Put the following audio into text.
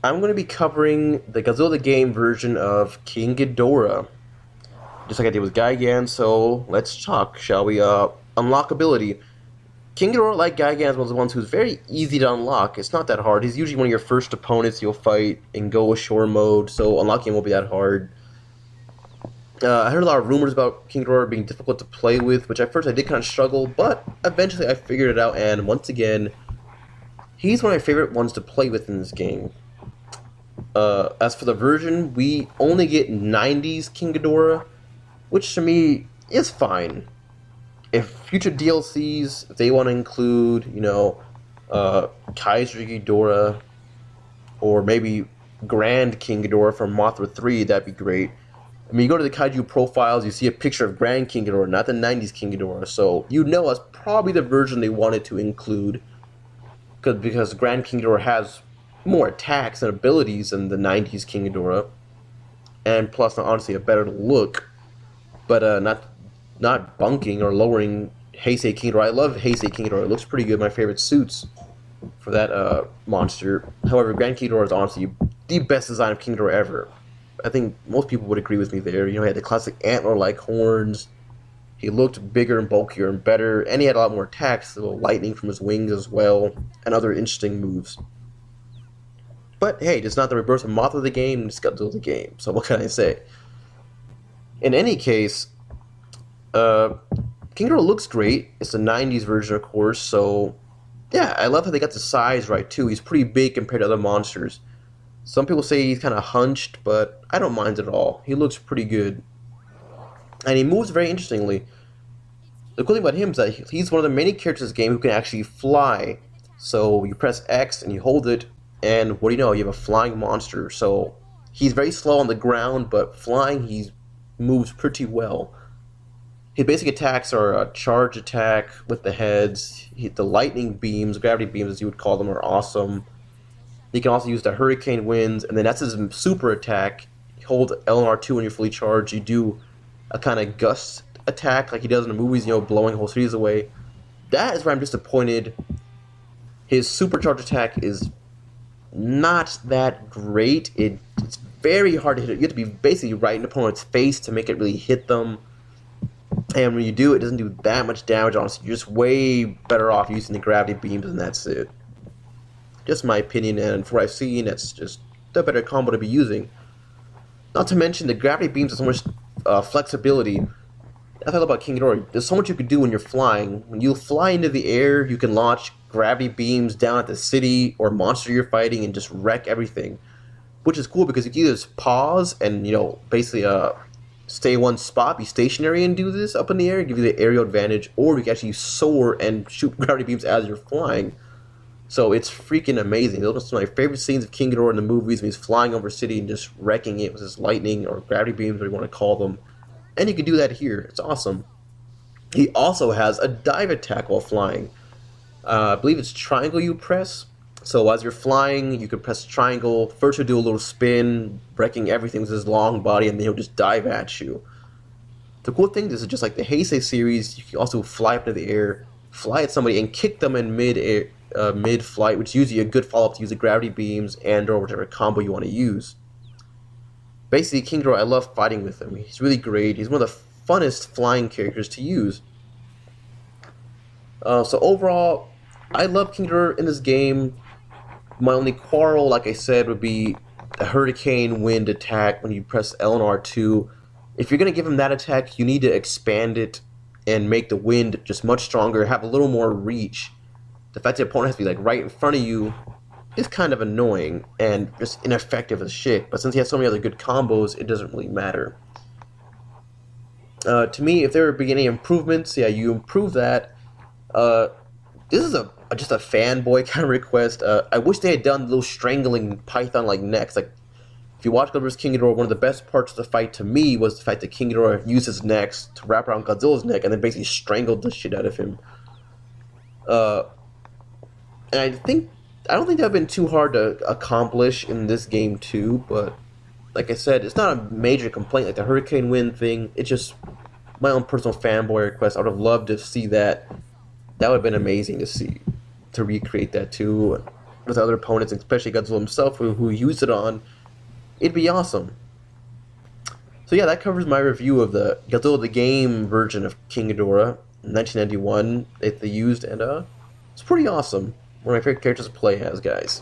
I'm going to be covering the Godzilla the game version of King Ghidorah, just like I did with Gigan. So let's talk, shall we? Unlockability. King Ghidorah, like Gigan, is one of the ones who's very easy to unlock. It's not that hard. He's usually one of your first opponents you'll fight in Go Ashore mode, so unlocking him won't be that hard. I heard a lot of rumors about King Ghidorah being difficult to play with, which at first I did kind of struggle, but eventually I figured it out, and once again, he's one of my favorite ones to play with in this game. As for the version, we only get 90s King Ghidorah, which to me is fine. If future DLCs, if they want to include, Kaiser Ghidorah, or maybe Grand King Ghidorah from Mothra 3, that'd be great. I mean, you go to the kaiju profiles, you see a picture of Grand King Ghidorah, not the 90s King Ghidorah, so you know that's probably the version they wanted to include, because Grand King Ghidorah has more attacks and abilities than the 90s King Ghidorah, and plus, honestly, a better look, but not bunking or lowering Heisei King Ghidorah. I love Heisei King Ghidorah. It looks pretty good. My favorite suits for that monster. However, Grand King Ghidorah is honestly the best design of King Ghidorah ever. I think most people would agree with me there. He had the classic antler-like horns. He looked bigger and bulkier and better, and he had a lot more attacks, a little lightning from his wings as well, and other interesting moves. But hey, it's not the rebirth of Mothra the game, it's Godzilla the game, so what can I say? In any case, King Ghidorah looks great. It's the 90s version, of course, so yeah, I love how they got the size right, too. He's pretty big compared to other monsters. Some people say he's kind of hunched, but I don't mind it at all. He looks pretty good. And he moves very interestingly. The cool thing about him is that he's one of the many characters in this game who can actually fly. So you press X and you hold it, and what do you know? You have a flying monster. So he's very slow on the ground, but flying, he moves pretty well. His basic attacks are a charge attack with the heads. The lightning beams, gravity beams as you would call them, are awesome. He can also use the hurricane winds, and then that's his super attack. You hold L and R2 when you're fully charged. You do a kind of gust attack like he does in the movies, blowing whole cities away. That is where I'm disappointed. His supercharged attack is not that great. It's very hard to hit it. You have to be basically right in the opponent's face to make it really hit them. And when you do, it doesn't do that much damage, honestly. You're just way better off using the gravity beams, and that's it. Just my opinion, and from what I've seen, it's just the better combo to be using. Not to mention, the gravity beams have so much flexibility. That's what I love about King Ghidorah. There's so much you can do when you're flying. When you fly into the air, you can launch gravity beams down at the city or monster you're fighting and just wreck everything. Which is cool because you can either just pause and, basically stay one spot, be stationary and do this up in the air, give you the aerial advantage, or you can actually soar and shoot gravity beams as you're flying. So it's freaking amazing. Those are some of my favorite scenes of King Ghidorah in the movies when he's flying over a city and just wrecking it with his lightning or gravity beams, whatever you want to call them. And you can do that here. It's awesome. He also has a dive attack while flying. I believe it's triangle you press. So as you're flying, you can press triangle. First he'll do a little spin, wrecking everything with his long body, and then he'll just dive at you. The cool thing is just like the Heisei series, you can also fly up into the air, fly at somebody, and kick them in mid-flight, which is usually a good follow-up to use the gravity beams and or whatever combo you want to use. Basically, King Ghidorah, I love fighting with him. He's really great. He's one of the funnest flying characters to use. So overall, I love King Ghidorah in this game. My only quarrel, like I said, would be the hurricane wind attack when you press L and R2. If you're going to give him that attack, you need to expand it and make the wind just much stronger, have a little more reach. The fact that the opponent has to be like right in front of you is kind of annoying and just ineffective as shit. But since he has so many other good combos, it doesn't really matter. To me, if there were any improvements, yeah, you improve that. This is just a fanboy kind of request. I wish they had done little strangling python-like necks. Like, if you watch Godzilla's King Ghidorah, one of the best parts of the fight to me was the fact that King Ghidorah used his necks to wrap around Godzilla's neck and then basically strangled the shit out of him. And I don't think that would have been too hard to accomplish in this game too, but like I said, it's not a major complaint like the Hurricane Wind thing. It's just my own personal fanboy request. I would have loved to see that. That would have been amazing to see, to recreate that too. with other opponents, especially Godzilla himself, who used it on, it'd be awesome. So yeah, that covers my review of the Godzilla the game version of King Ghidorah in 1991 that they used, and it's pretty awesome. One of my favorite characters to play as, guys.